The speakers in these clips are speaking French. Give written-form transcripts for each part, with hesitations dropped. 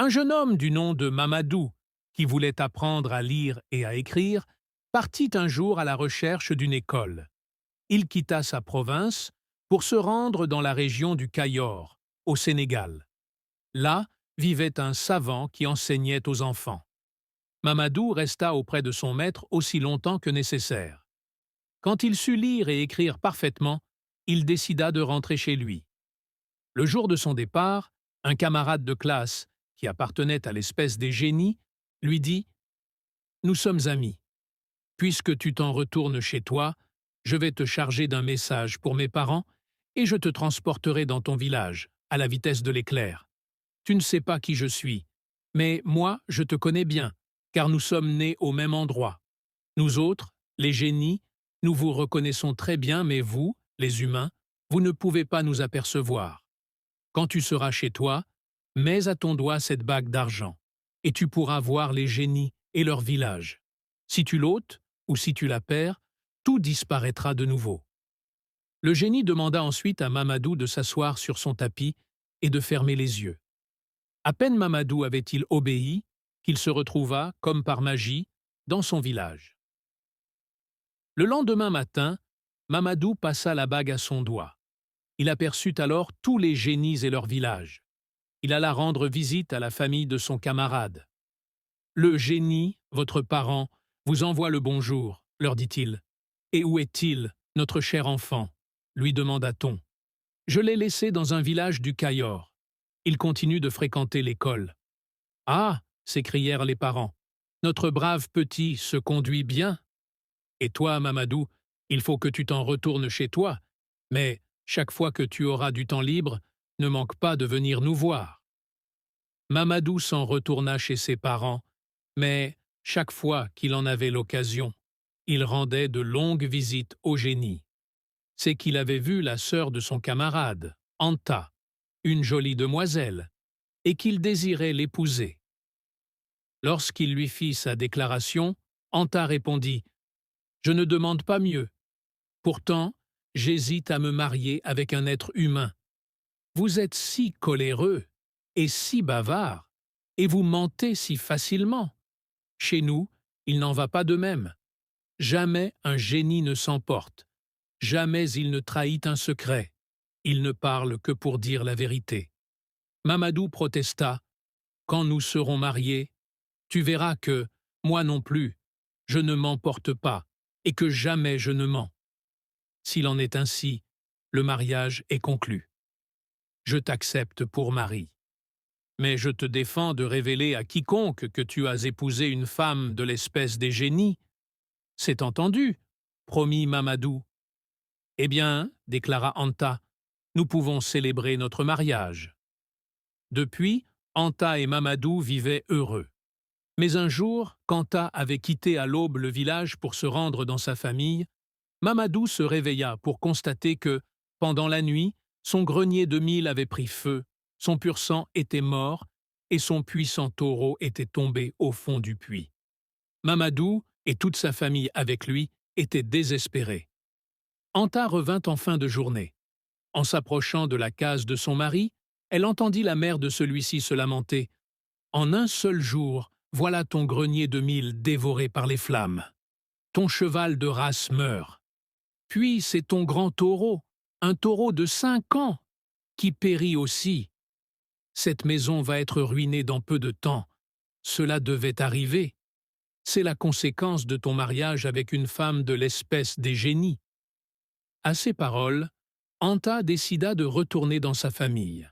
Un jeune homme du nom de Mamadou, qui voulait apprendre à lire et à écrire, partit un jour à la recherche d'une école. Il quitta sa province pour se rendre dans la région du Cayor, au Sénégal. Là vivait un savant qui enseignait aux enfants. Mamadou resta auprès de son maître aussi longtemps que nécessaire. Quand il sut lire et écrire parfaitement, il décida de rentrer chez lui. Le jour de son départ, un camarade de classe, qui appartenait à l'espèce des génies, lui dit « Nous sommes amis. Puisque tu t'en retournes chez toi, je vais te charger d'un message pour mes parents et je te transporterai dans ton village, à la vitesse de l'éclair. Tu ne sais pas qui je suis, mais moi je te connais bien, car nous sommes nés au même endroit. Nous autres, les génies, nous vous reconnaissons très bien, mais vous, les humains, vous ne pouvez pas nous apercevoir. Quand tu seras chez toi, mets à ton doigt cette bague d'argent, et tu pourras voir les génies et leur village. Si tu l'ôtes, ou si tu la perds, tout disparaîtra de nouveau. » Le génie demanda ensuite à Mamadou de s'asseoir sur son tapis et de fermer les yeux. À peine Mamadou avait-il obéi qu'il se retrouva, comme par magie, dans son village. Le lendemain matin, Mamadou passa la bague à son doigt. Il aperçut alors tous les génies et leur village. Il alla rendre visite à la famille de son camarade. « Le génie, votre parent, vous envoie le bonjour, leur dit-il. Et où est-il, notre cher enfant ? Lui demanda-t-on. Je l'ai laissé dans un village du Cayor. Il continue de fréquenter l'école. Ah, s'écrièrent les parents, notre brave petit se conduit bien. Et toi, Mamadou, il faut que tu t'en retournes chez toi, mais chaque fois que tu auras du temps libre, ne manque pas de venir nous voir. Mamadou s'en retourna chez ses parents, mais chaque fois qu'il en avait l'occasion, il rendait de longues visites au génie. C'est qu'il avait vu la sœur de son camarade, Anta, une jolie demoiselle, et qu'il désirait l'épouser. Lorsqu'il lui fit sa déclaration, Anta répondit « Je ne demande pas mieux. Pourtant, j'hésite à me marier avec un être humain. Vous êtes si coléreux et si bavard, et vous mentez si facilement. Chez nous, il n'en va pas de même. Jamais un génie ne s'emporte. Jamais il ne trahit un secret. Il ne parle que pour dire la vérité. » Mamadou protesta. « Quand nous serons mariés, tu verras que, moi non plus, je ne m'emporte pas et que jamais je ne mens. S'il en est ainsi, le mariage est conclu. Je t'accepte pour mari. Mais je te défends de révéler à quiconque que tu as épousé une femme de l'espèce des génies. C'est entendu, promit Mamadou. Eh bien, déclara Anta, nous pouvons célébrer notre mariage. Depuis, Anta et Mamadou vivaient heureux. Mais un jour, qu'Anta avait quitté à l'aube le village pour se rendre dans sa famille, Mamadou se réveilla pour constater que, pendant la nuit, son grenier de mil avait pris feu, son pur sang était mort et son puissant taureau était tombé au fond du puits. Mamadou, et toute sa famille avec lui, étaient désespérés. Anta revint en fin de journée. En s'approchant de la case de son mari, elle entendit la mère de celui-ci se lamenter. « En un seul jour, voilà ton grenier de mil dévoré par les flammes. Ton cheval de race meurt. Puis c'est ton grand taureau, un taureau de 5 ans, qui périt aussi. Cette maison va être ruinée dans peu de temps. Cela devait arriver. C'est la conséquence de ton mariage avec une femme de l'espèce des génies. » À ces paroles, Anta décida de retourner dans sa famille.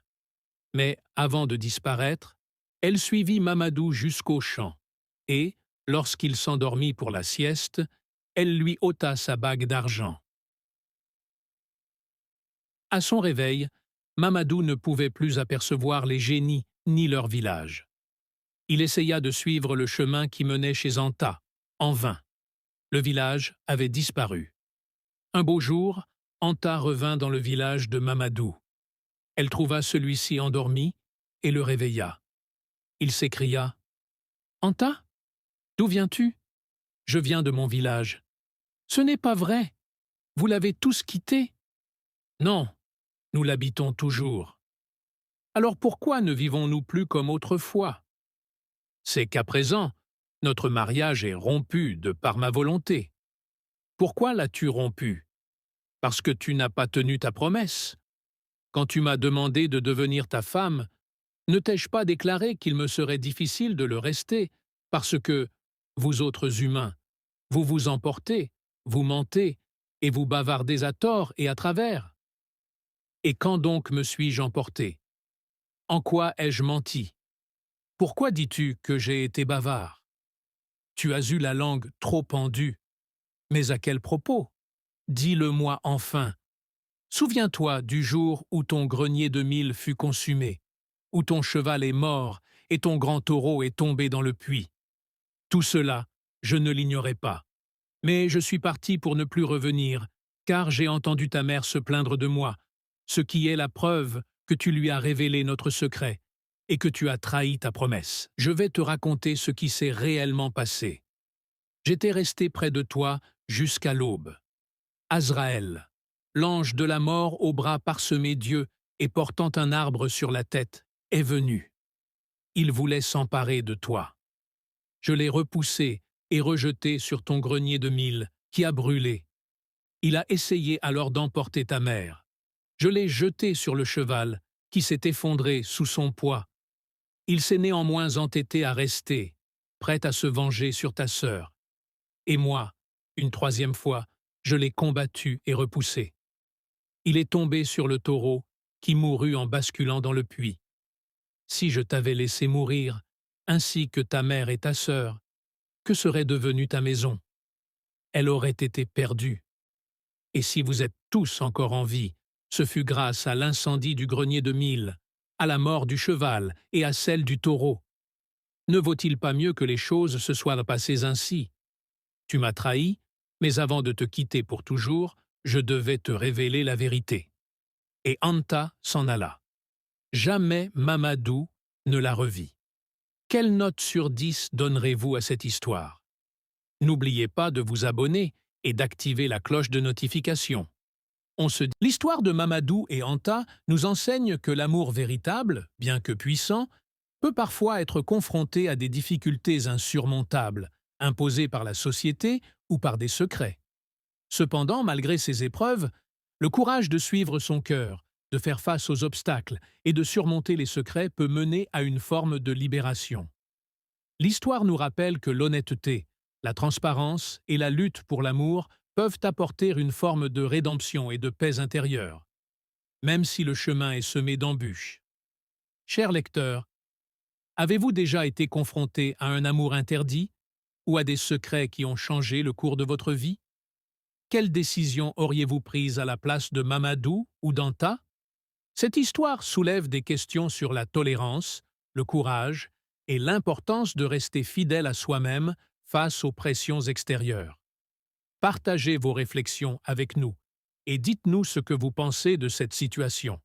Mais avant de disparaître, elle suivit Mamadou jusqu'au champ et, lorsqu'il s'endormit pour la sieste, elle lui ôta sa bague d'argent. À son réveil, Mamadou ne pouvait plus apercevoir les génies ni leur village. Il essaya de suivre le chemin qui menait chez Anta, en vain. Le village avait disparu. Un beau jour, Anta revint dans le village de Mamadou. Elle trouva celui-ci endormi et le réveilla. Il s'écria « Anta, d'où viens-tu ? » ?»« Je viens de mon village. »« Ce n'est pas vrai. Vous l'avez tous quitté. »« Non, nous l'habitons toujours. » Alors pourquoi ne vivons-nous plus comme autrefois? C'est qu'à présent, notre mariage est rompu de par ma volonté. Pourquoi l'as-tu rompu? Parce que tu n'as pas tenu ta promesse. Quand tu m'as demandé de devenir ta femme, ne t'ai-je pas déclaré qu'il me serait difficile de le rester, parce que, vous autres humains, vous vous emportez, vous mentez, et vous bavardez à tort et à travers? Et quand donc me suis-je emporté? En quoi ai-je menti? Pourquoi dis-tu que j'ai été bavard? Tu as eu la langue trop pendue. Mais à quel propos? Dis-le-moi enfin. Souviens-toi du jour où ton grenier de mil fut consumé, où ton cheval est mort et ton grand taureau est tombé dans le puits. Tout cela, je ne l'ignorais pas. Mais je suis parti pour ne plus revenir, car j'ai entendu ta mère se plaindre de moi, ce qui est la preuve que tu lui as révélé notre secret et que tu as trahi ta promesse. Je vais te raconter ce qui s'est réellement passé. J'étais resté près de toi jusqu'à l'aube. Azraël, l'ange de la mort aux bras parsemés d'yeux et portant un arbre sur la tête, est venu. Il voulait s'emparer de toi. Je l'ai repoussé et rejeté sur ton grenier de mil, qui a brûlé. Il a essayé alors d'emporter ta mère. Je l'ai jeté sur le cheval, qui s'est effondré sous son poids. Il s'est néanmoins entêté à rester, prêt à se venger sur ta sœur. Et moi, une troisième fois, je l'ai combattu et repoussé. Il est tombé sur le taureau, qui mourut en basculant dans le puits. Si je t'avais laissé mourir, ainsi que ta mère et ta sœur, que serait devenue ta maison? Elle aurait été perdue. Et si vous êtes tous encore en vie, ce fut grâce à l'incendie du grenier de mil, à la mort du cheval et à celle du taureau. Ne vaut-il pas mieux que les choses se soient passées ainsi? Tu m'as trahi, mais avant de te quitter pour toujours, je devais te révéler la vérité. Et Anta s'en alla. Jamais Mamadou ne la revit. Quelle note sur 10 donnerez-vous à cette histoire? N'oubliez pas de vous abonner et d'activer la cloche de notification. L'histoire de Mamadou et Anta nous enseigne que l'amour véritable, bien que puissant, peut parfois être confronté à des difficultés insurmontables, imposées par la société ou par des secrets. Cependant, malgré ces épreuves, le courage de suivre son cœur, de faire face aux obstacles et de surmonter les secrets peut mener à une forme de libération. L'histoire nous rappelle que l'honnêteté, la transparence et la lutte pour l'amour peuvent apporter une forme de rédemption et de paix intérieure, même si le chemin est semé d'embûches. Chers lecteurs, avez-vous déjà été confronté à un amour interdit ou à des secrets qui ont changé le cours de votre vie? Quelle décision auriez-vous prise à la place de Mamadou ou d'Anta? Cette histoire soulève des questions sur la tolérance, le courage et l'importance de rester fidèle à soi-même face aux pressions extérieures. Partagez vos réflexions avec nous et dites-nous ce que vous pensez de cette situation.